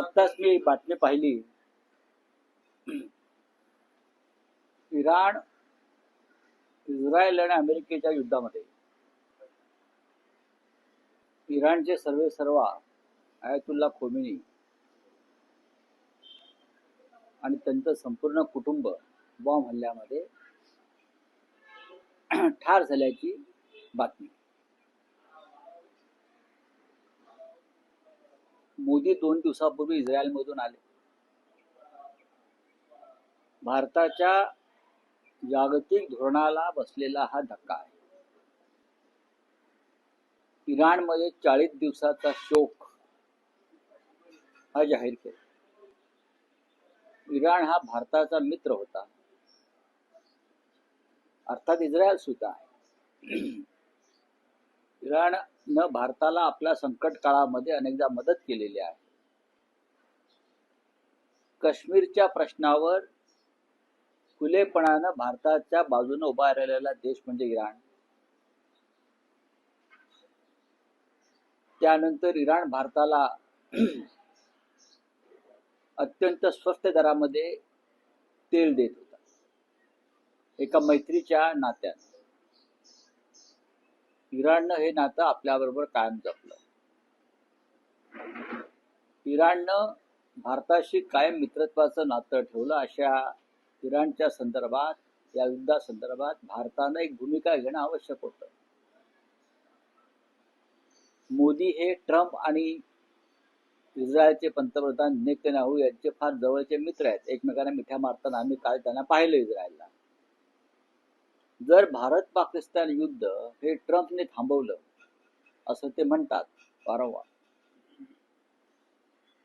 आत्ताच मी बातमी पाहिली. इराण इस्रायल आणि अमेरिकेच्या युद्धामध्ये इराणचे सर्वेसर्वा आयतुल्ला खोमेनी आणि त्यांचं संपूर्ण कुटुंब बॉम्ब हल्ल्यामध्ये ठार झाल्याची बातमी. मोदी 2 दिवसापूर्वी इस्रायलमधून आले. भारताच्या जागतिक धोरणाला बसलेला हा धक्का आहे. इराणमध्ये 40 दिवसाचा शोक हा जाहीर केला. इराण हा भारताचा मित्र होता, अर्थात इस्रायल सुद्धा आहे. इराणनं भारताला आपल्या संकट काळामध्ये अनेकदा मदत केलेली आहे. काश्मीरच्या प्रश्नावर खुलेपणानं भारताच्या बाजूने उभा राहिलेला देश म्हणजे इराण. त्यानंतर इराण भारताला अत्यंत स्वस्त दरामध्ये तेल देत होता, एका मैत्रीच्या नात्यानं. इराणनं हे नातं आपल्याबरोबर कायम जपलं. इराणनं भारताशी कायम मित्रत्वाचं नातं ठेवलं. अशा इराणच्या संदर्भात, या युद्धासंदर्भात भारतानं एक भूमिका घेणं आवश्यक होतं. मोदी हे ट्रम्प आणि इस्रायलचे पंतप्रधान नेतन्याहू यांचे फार जवळचे मित्र आहेत. एकमेकांना मिठ्या मारताना आम्ही काल त्यांना पाहिलं इस्रायलला. जर भारत पाकिस्तान युद्ध हे ट्रम्पने थांबवलं असं ते म्हणतात वारंवार,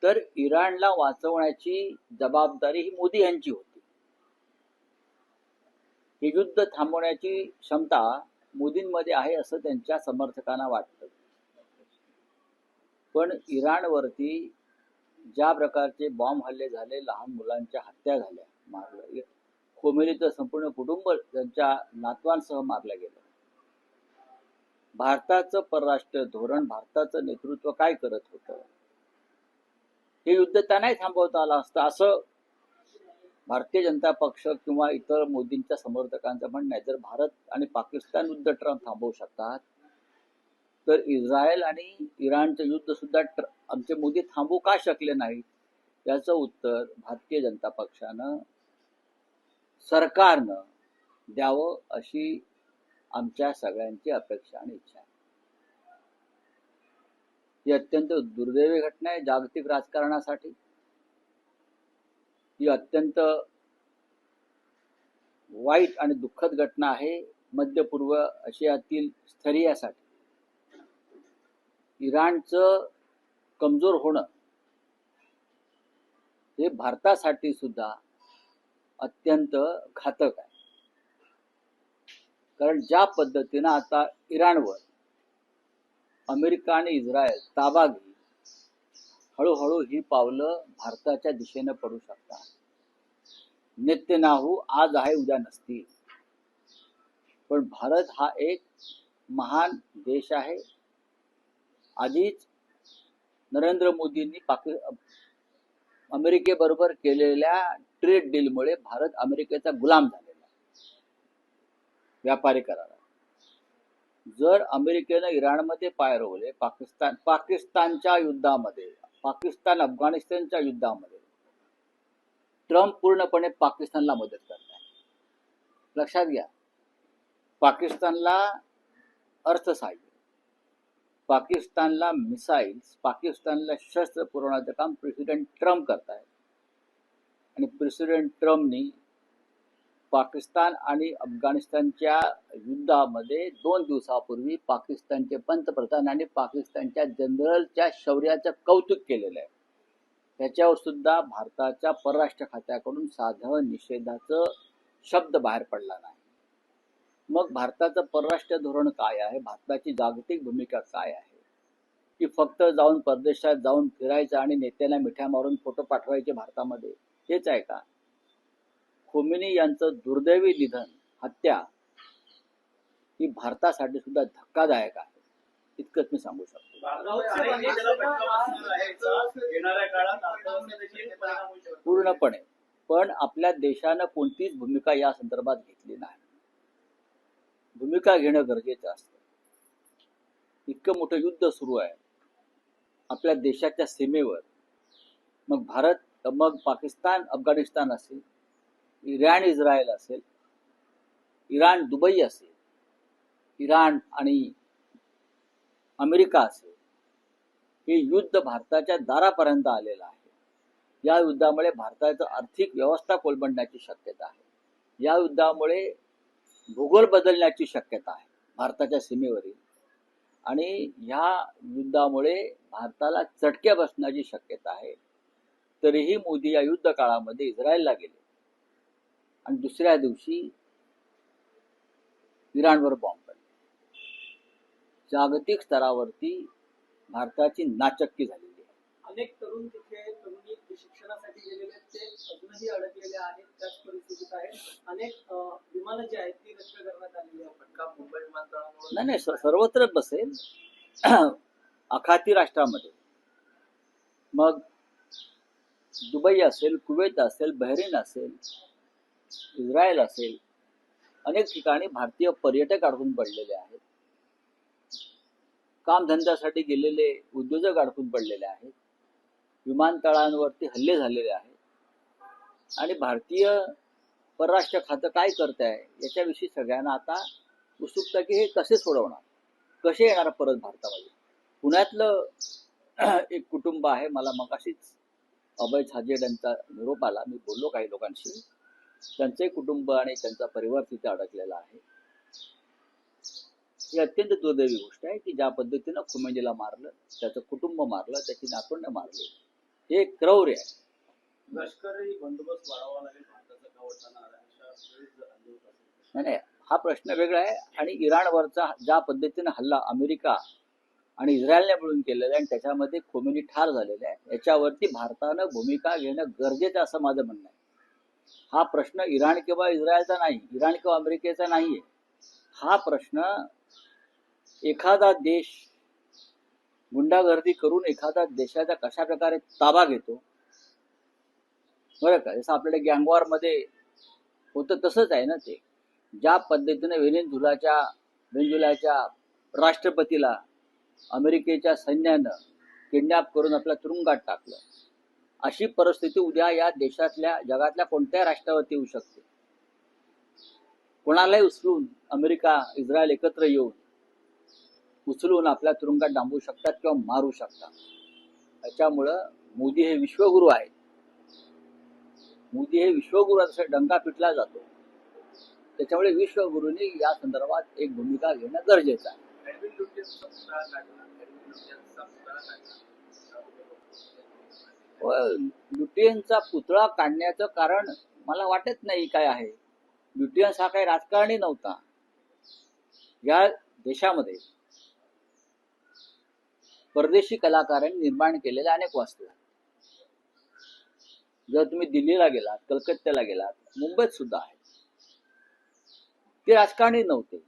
तर इराणला वाचवण्याची जबाबदारी ही मोदी यांची होती. हे युद्ध थांबवण्याची क्षमता मोदींमध्ये आहे असं त्यांच्या समर्थकांना वाटतं. पण इराणवरती ज्या प्रकारचे बॉम्ब हल्ले झाले, लहान मुलांच्या हत्या झाल्या, मारलं, खोमेनीचं संपूर्ण कुटुंब त्यांच्या नातवांसह मारलं गेलं. भारताचं परराष्ट्र धोरण, भारताचं नेतृत्व काय करत होतं? हे युद्ध त्यांनाही थांबवता आलं असतं असं भारतीय जनता पक्ष किंवा इतर मोदींच्या समर्थकांचं म्हणणं आहे. जर भारत आणि पाकिस्तान युद्ध ट्रम्प थांबवू शकतात, तर इस्रायल आणि इराणचं युद्ध सुद्धा आमचे मोदी थांबवू का शकले नाहीत? याचं उत्तर भारतीय जनता पक्षानं, सरकारनं द्यावं अशी आमच्या सगळ्यांची अपेक्षा आणि इच्छा आहे. ही अत्यंत दुर्दैवी घटना आहे जागतिक राजकारणासाठी. ही अत्यंत वाईट आणि दुःखद घटना आहे मध्य पूर्व आशियातील स्थैर्यासाठी. इराणचं कमजोर होणं हे भारतासाठी सुद्धा अत्यंत घातक आहे. कारण ज्या पद्धतीनं आता इराणवर अमेरिका आणि इस्रायल ताबा घेईल, हळूहळू ही पावलं भारताच्या दिशेनं पडू शकतात. नेतन्याहू आज आहे उद्या नसतील, पण भारत हा एक महान देश आहे. आधीच नरेंद्र मोदींनी अमेरिकेबरोबर केलेल्या ट्रेड डीलमुळे भारत अमेरिकेचा गुलाम झालेला आहे व्यापारी करारात. जर अमेरिकेनं इराणमध्ये पाय रोवले, पाकिस्तानच्या युद्धामध्ये, पाकिस्तान अफगाणिस्तानच्या युद्धामध्ये ट्रम्प पूर्णपणे पाकिस्तानला मदत करतात. लक्षात घ्या, पाकिस्तानला अर्थसहाय्य, पाकिस्तानला मिसाईल्स, पाकिस्तानला शस्त्र पुरवण्याचं काम प्रेसिडेंट ट्रम्प करतायत. आणि प्रेसिडेंट ट्रम्पनी पाकिस्तान आणि अफगाणिस्तानच्या युद्धामध्ये 2 दिवसापूर्वी पाकिस्तानचे पंतप्रधान आणि पाकिस्तानच्या जनरलच्या शौर्याचं कौतुक केलेलं आहे. त्याच्यावर सुद्धा भारताच्या परराष्ट्र खात्याकडून साधं निषेधाचं शब्द बाहेर पडला नाही. मग भारताचं परराष्ट्र धोरण काय आहे? भारताची जागतिक भूमिका काय आहे? की फक्त जाऊन परदेशात जाऊन फिरायचं आणि नेत्याला मिठ्या मारून फोटो पाठवायचे भारतामध्ये, हेच आहे का? खोमेनी यांचं दुर्दैवी निधन, हत्या ही भारतासाठी सुद्धा धक्कादायक आहे. इतकंच मी सांगू शकतो. येणाऱ्या काळात पूर्णपणे. पण आपल्या देशानं कोणतीच भूमिका या संदर्भात घेतली नाही. भूमिका घेणं गरजेचं असतं. इतकं मोठं युद्ध सुरू आहे आपल्या देशाच्या सीमेवर. मग भारत, मग पाकिस्तान अफगाणिस्तान असेल, इराण इस्रायल असेल, इराण दुबई असेल, इराण आणि अमेरिका असेल, हे युद्ध भारताच्या दारापर्यंत आलेलं आहे. या युद्धामुळे भारताचं आर्थिक व्यवस्था कोलमडण्याची शक्यता आहे. या युद्धामुळे भूगोल बदलण्याची शक्यता आहे भारताच्या सीमेवरील. आणि ह्या युद्धामुळे भारताला चटके बसण्याची शक्यता आहे. तरीही मोदी या युद्ध काळामध्ये इस्रायलला गेले आणि दुसऱ्या दिवशी इराणवर बॉम्ब पडले. जागतिक स्तरावरती भारताची नाचक्की झालेली आहे. अनेक तरुण तिथे तरुणी शिक्षणासाठी गेलेले ते अजूनही अडकलेले आहेत, त्याच परिस्थितीत आहेत. अनेक विमानं जी आहेत ती रद्द करण्यात आलेली आहे. फटका मुंबई विमानतळामुळे नाही, सर्वत्र बसेल. आखाती राष्ट्रामध्ये, मग दुबई असेल, कुवेत असेल, बहरीन असेल, इस्रायल असेल, अनेक ठिकाणी भारतीय पर्यटक अडकून पडलेले आहेत. कामधंद्यासाठी गेलेले उद्योजक अडकून पडलेले आहेत. विमानतळांवरती हल्ले झालेले आहेत. आणि भारतीय परराष्ट्र खातं काय करत आहे याच्याविषयी सगळ्यांना आता उत्सुकता की हे कसे सोडवणार, कसे येणार परत भारतामध्ये. पुण्यातलं एक कुटुंब आहे, मला मगाशीच अभय छाजेड यांचा निरोप आला. मी बोललो काही लोकांशी. त्यांचे कुटुंब आणि त्यांचा परिवार तिथे अडकलेला आहे. ही अत्यंत दुर्दैवी गोष्ट आहे की ज्या पद्धतीनं खोमेनीला मारलं, त्याचं कुटुंब मारलं, त्याची नातवंड मारली, हे क्रौर्य आहे. लष्करी बंदोबस्त वाढवावा लागेल भारताचा का वाटणार नाही, हा प्रश्न वेगळा आहे. आणि इराणवरचा ज्या पद्धतीनं हल्ला अमेरिका आणि इस्रायलने मिळून केलेला आहे आणि त्याच्यामध्ये खोमेनी ठार झालेला आहे, याच्यावरती भारतानं भूमिका घेणं गरजेचं असं माझं म्हणणं आहे. हा प्रश्न इराण किंवा इस्रायलचा नाही, इराण किंवा अमेरिकेचा नाहीये. हा प्रश्न एखादा देश गुंडागर्दी करून एखादा देशाचा कशा प्रकारे ताबा घेतो, बरं का. जसं आपल्याकडे गँगवॉरमध्ये होतं तसंच आहे ना ते. ज्या पद्धतीने व्हेनेझुएलाच्या राष्ट्रपतीला अमेरिकेच्या सैन्यानं किडनॅप करून आपल्या तुरुंगात टाकलं, अशी परिस्थिती उद्या या देशातल्या जगातल्या कोणत्याही राष्ट्रावरती येऊ शकते. कोणालाही उचलून अमेरिका इस्रायल एकत्र येऊन उचलून आपल्या तुरुंगात डांबू शकतात किंवा मारू शकतात. त्याच्यामुळं मोदी हे विश्वगुरू आहेत. मोदी हे विश्वगुरू असा डंका पिटला जातो. त्याच्यामुळे विश्वगुरूंनी या संदर्भात एक भूमिका घेणं गरजेचं आहे. लुटियनचा पुतळा काढण्याचं कारण मला वाटत नाही काय आहे. लुटियन्स हा काही राजकारणी नव्हता. या देशामध्ये परदेशी कलाकारांनी निर्माण केलेल्या अनेक वास्तू आहेत. जर तुम्ही दिल्लीला गेलात, कलकत्त्याला गेलात, मुंबईत सुद्धा आहेत. ते राजकारणी नव्हते.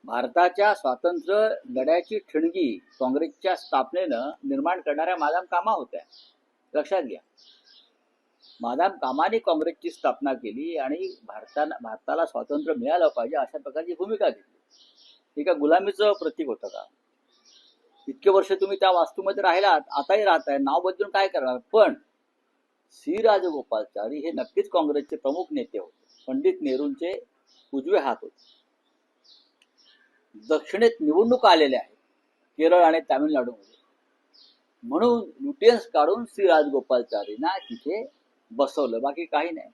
भारताच्या स्वातंत्र्य लढ्याची ठिणगी काँग्रेसच्या स्थापनेनं निर्माण करणाऱ्या मादाम कामा होत्या. लक्षात घ्या, मादाम कामाने काँग्रेसची स्थापना केली आणि भारताला स्वातंत्र्य मिळालं पाहिजे अशा प्रकारची भूमिका घेतली. हे का गुलामीचं प्रतीक होतं का? इतके वर्ष तुम्ही त्या वास्तूमध्ये राहिलात, आताही राहताय, नाव बदलून काय करणार. पण सी राजगोपालाचारी हे नक्कीच काँग्रेसचे प्रमुख नेते होते. पंडित नेहरूंचे उजवे हात होते. दक्षिणेत निवडणूक आलेल्या आहेत, केरळ आणि तामिळनाडूमध्ये. म्हणून लुटियन्स काढून सी राजगोपालाचारींना तिथे बसवलं, बाकी काही नाही.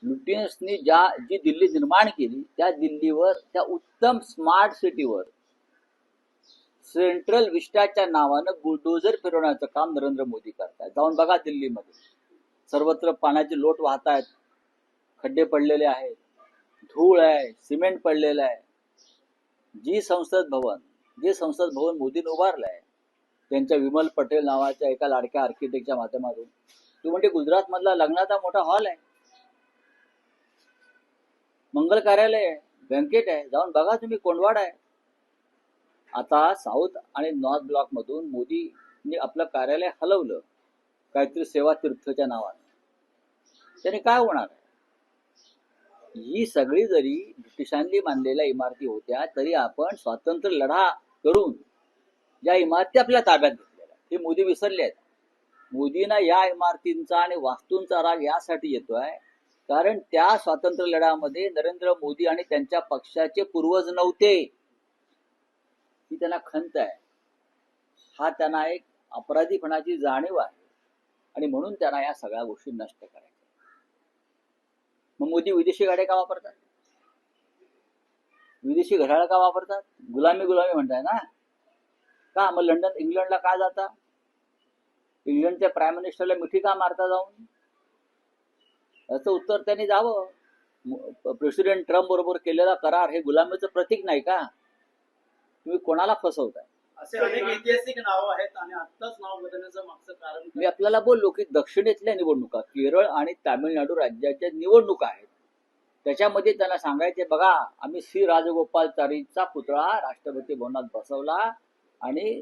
लुटियन्सनी जी दिल्ली निर्माण केली, त्या दिल्लीवर, त्या उत्तम स्मार्ट सिटीवर सेंट्रल विस्टाच्या नावानं बुलडोझर फिरवण्याचं काम नरेंद्र मोदी करतायत. जाऊन बघा दिल्लीमध्ये, सर्वत्र पाण्याचे लोट वाहत आहेत, खड्डे पडलेले आहेत, धूळ आहे, सिमेंट पडलेलं आहे. जे संसद भवन मोदीने उभारलं आहे, त्यांच्या विमल पटेल नावाच्या एका लाडक्या आर्किटेक्टच्या माध्यमातून, तो म्हणजे गुजरात मधला लग्नाचा मोठा हॉल आहे, मंगल कार्यालय आहे, बँकेट आहे. जाऊन बघा तुम्ही, कोंडवाड आहे. आता साऊथ आणि नॉर्थ ब्लॉक मधून मोदींनी आपलं कार्यालय हलवलं. काहीतरी सेवा तीर्थच्या नावाने, त्याने काय होणार आहे? ही सगळी जरी ब्रिटिशांनी बांधलेल्या इमारती होत्या तरी आपण स्वातंत्र्य लढा करून या इमारती आपल्या ताब्यात घेतलेल्या, हे मोदी विसरले आहेत. मोदींना या इमारतींचा आणि वास्तूंचा राग यासाठी येतोय कारण त्या स्वातंत्र्य लढ्यामध्ये नरेंद्र मोदी आणि त्यांच्या पक्षाचे पूर्वज नव्हते, ही त्यांना खंत आहे. हा त्यांना एक अपराधीपणाची जाणीव आहे आणि म्हणून त्यांना या सगळ्या गोष्टी नष्ट करायच्या. मग मोदी विदेशी गाड्या का वापरतात? विदेशी घड्याळ का वापरतात? गुलामी गुलामी म्हणताय ना का? मग लंडन इंग्लंडला का जाता? इंग्लंडच्या प्राईम मिनिस्टरला मिठी का मारता जाऊन? याचं उत्तर त्यांनी द्यावं. प्रेसिडेंट ट्रम्प बरोबर केलेला करार हे गुलामीचं प्रतीक नाही का? तुम्ही कोणाला फसवताय? असे अनेक ऐतिहासिक नावं आहेत आणि आत्ताच नाव बदलण्याचं मागचं कारण मी आपल्याला बोललो की दक्षिणेतल्या निवडणुका, केरळ आणि तामिळनाडू राज्याच्या निवडणुका आहेत, त्याच्यामध्ये त्यांना सांगायचे बघा आम्ही श्री राजगोपालाचारीचा पुतळा राष्ट्रपती भवनात बसवला आणि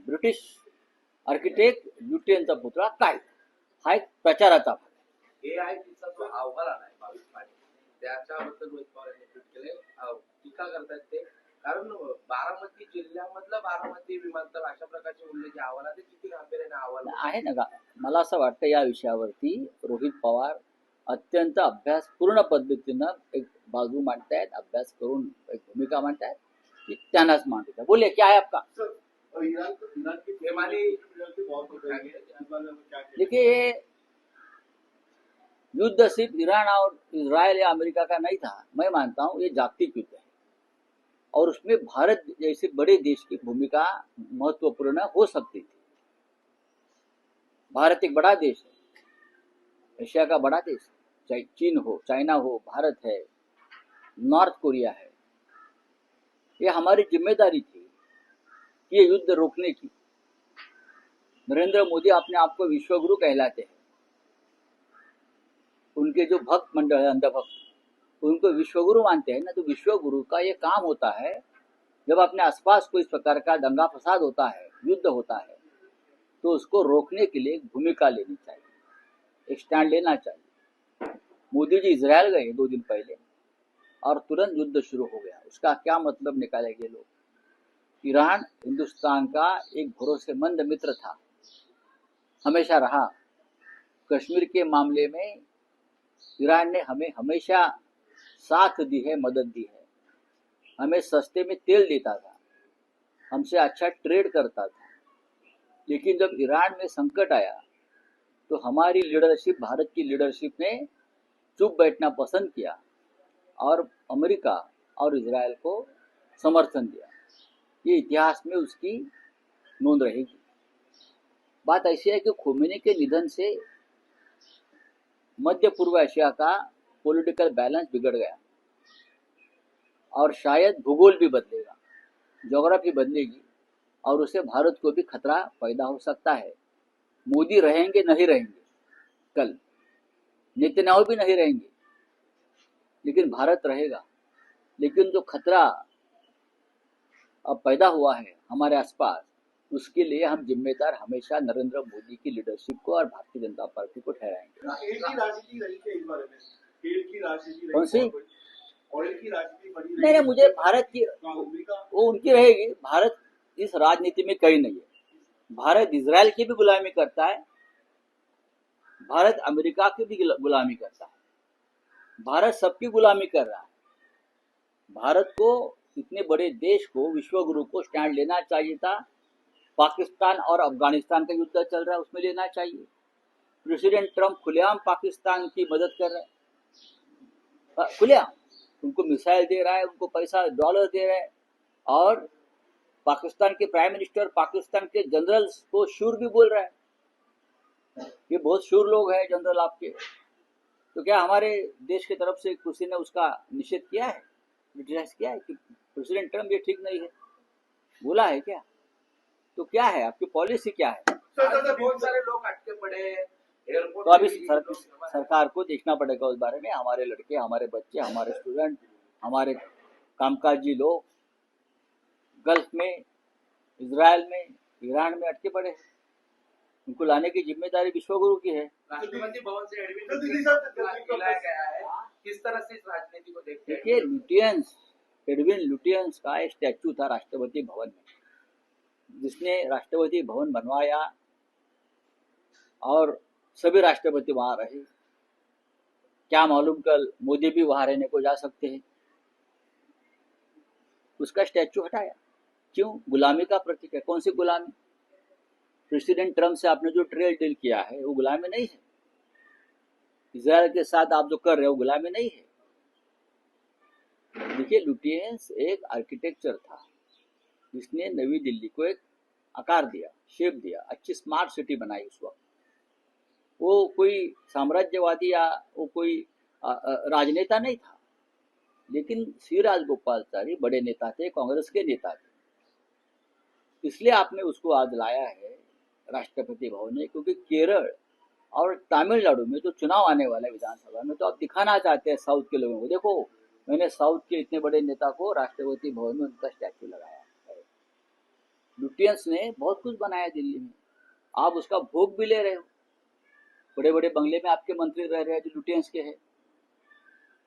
ब्रिटिश आर्किटेक्ट न्यूटनचा पुतळा काय, हा एक प्रचाराचा भाग. AITचा जो अहवाल आलाय 22 पाणी त्याच्याबद्दल रोहित पवार यांनी ट्विट केले, टीका करतात ते, कारण बारामती जिल्ह्यामधलं बारामती विमानतळ अशा प्रकारचे उल्लेख अहवालात किती गांभीर्याने अहवाल आहे ना. मला असं वाटतं या विषयावरती रोहित पवार अत्यंत अभ्यासपूर्ण पद्धतीनं एक बाजू मांडतायत, अभ्यास करून एक भूमिका मांडतायत, की त्यांनाच मांडतात. बोले क्या है आपका? देखिए युद्ध सिर्फ ईरान और इजराइल या अमेरिका का नहीं था, मैं मानता हूँ ये जागतिक युद्ध है और उसमें भारत जैसे बड़े देश की भूमिका महत्वपूर्ण हो सकती थी. भारत एक बड़ा देश है, एशिया का बड़ा देश है, चाहे चीन हो, चाइना हो, भारत है, नॉर्थ कोरिया है. ये हमारी जिम्मेदारी थी कि ये युद्ध रोकने की. नरेंद्र मोदी अपने आप को विश्वगुरु कहलाते हैं. उनके जो भक्त मंडल है, अंधभक्त, उनको विश्वगुरु मानते हैं ना. तो विश्वगुरु का ये काम होता है जब अपने आसपास कोई इस प्रकार का दंगा फसाद होता है, युद्ध होता है, तो उसको रोकने के लिए एक भूमिका लेनी चाहिए, एक स्टैंड लेना चाहिए. मोदी जी इजराइल गए 2 दिन पहले और तुरंत युद्ध शुरू हो गया. उसका क्या मतलब निकालेंगे लोग? ईरान हिंदुस्तान का एक भरोसेमंद मित्र था, हमेशा रहा. कश्मीर के मामले में ईरान ने हमें हमेशा साथ दी है, मदद दी है. हमें सस्ते में तेल देता था, हमसे अच्छा ट्रेड करता था. लेकिन जब ईरान में संकट आया तो हमारी लीडरशिप, भारत की लीडरशिप ने चुप बैठना पसंद किया और अमेरिका और इजराइल को समर्थन दिया. ये इतिहास में उसकी नोंद रहेगी. बात ऐसी है कि खोमेनी के निधन से मध्य पूर्व एशिया का पॉलिटिकल बैलेंस बिगड़ गया और शायद भूगोल भी बदलेगा, ज्योग्राफी बदलेगी और उससे भारत को भी खतरा पैदा हो सकता है. मोदी रहेंगे नहीं रहेंगे, कल नेतन्याहू भी नहीं रहेंगे, लेकिन भारत रहेगा. लेकिन जो खतरा अब पैदा हुआ है हमारे आसपास, उसके लिए हम जिम्मेदार हमेशा नरेंद्र मोदी की लीडरशिप को और भारतीय जनता पार्टी को ठहराएंगे. कौन सी? नहीं, मुझे भारत की वो उनकी रहेगी. भारत इस राजनीति में कहीं नहीं है. भारत इजराइल की भी गुलामी करता है, भारत अमेरिका की भी गुलामी करता है, भारत सबकी गुलामी कर रहा है. भारत को, इतने बड़े देश को, विश्वगुरु को स्टैंड लेना चाहिए था. पाकिस्तान और अफगानिस्तान का युद्ध चल रहा है, उसमें लेना चाहिए. प्रेसिडेंट ट्रम्प खुलेआम पाकिस्तान की मदद कर रहे हैं, खुलेआम उनको मिसाइल दे रहा है, उनको पैसा डॉलर दे रहा है, और पाकिस्तान के प्राइम मिनिस्टर पाकिस्तान के जनरल्स को शूर भी बोल रहा है. ये बहुत शूर लोग हैं जनरल आपके. तो क्या हमारे देश की तरफ से किसी ने उसका निषेध किया है, क्रिटिसाइज किया है कि प्रेसिडेंट ट्रम्प ये ठीक नहीं है, बोला है क्या? तो क्या है आपकी पॉलिसी, क्या है? बहुत सारे लोग अटके पड़े एयरपोर्ट. तो अभी सरकार को देखना पड़ेगा उस बारे में. हमारे लड़के, हमारे बच्चे, हमारे स्टूडेंट, हमारे कामकाजी लोग गल्फ में, इजराइल में, ईरान में अटके पड़े हैं. उनको लाने की जिम्मेदारी विश्वगुरु की है। राष्ट्रपति भवन से एडमिन बुलाया गया है, किस तरह से इस राजनीति को देखते हैं? देखिए, एडविन लुटियंस का एक स्टैचू था राष्ट्रपति भवन में, जिसने राष्ट्रपति भवन बनवाया और सभी राष्ट्रपति वहां रहे। क्या मालूम कल मोदी भी वहां रहने को जा सकते हैं। उसका स्टैचू हटाया, क्यों? गुलामी का प्रतीक है। कौन सी गुलामी? प्रेसिडेंट ट्रम्प से आपने जो ट्रेड डील किया है वो गुलामी नहीं है। इजराइल के साथ आप जो कर रहे हो गुलामी नहीं है। देखिए, लुटियंस एक आर्किटेक्चर था जिसने नई दिल्ली को एक आकार दिया, शेप दिया, अच्छी स्मार्ट सिटी बनाई उस वक्त। वो कोई साम्राज्यवादी या वो कोई राजनेता नहीं था, लेकिन सी राजगोपालचारी बड़े नेता थे, कांग्रेस के नेता थे। इसलिए आपने उसको आज लाया है राष्ट्रपति भवन में, क्योंकि केरल और तमिलनाडु में जो चुनाव आने वाला है विधानसभा में, तो आप दिखाना चाहते हैं साउथ के लोगों को, देखो मैंने साउथ के इतने बड़े नेता को राष्ट्रपति भवन में उनका स्टैचू लगाया है। लुटियंस ने बहुत कुछ बनाया दिल्ली में, आप उसका भोग भी ले रहे हो। बड़े बड़े बंगले में आपके मंत्री रह रहे हैं जो लुटियंस के हैं।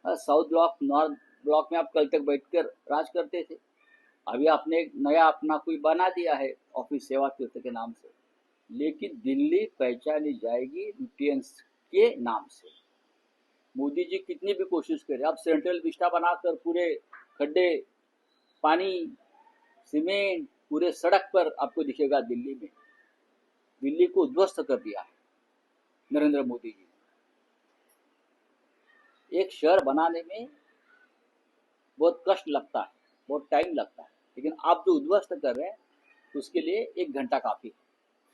साउथ ब्लॉक, नॉर्थ ब्लॉक में आप कल तक बैठकर राज करते थे। अभी आपने एक नया अपना कोई बना दिया है ऑफिस, सेवा तीर्थ के नाम से, लेकिन दिल्ली पहचानी जाएगी लुटियंस के नाम से। मोदी जी कितनी भी कोशिश करें, अब सेंट्रल विस्टा बनाकर पूरे खड्डे, पानी, सीमेंट पूरे सड़क पर आपको दिखेगा दिल्ली में। दिल्ली को उद्ध्वस्त कर दिया है नरेंद्र मोदी जी। एक शहर बनाने में बहुत कष्ट लगता है, बहुत टाइम लगता है, लेकिन आप जो उद्ध्वस्त कर रहे हैं उसके लिए 1 घंटा काफी है।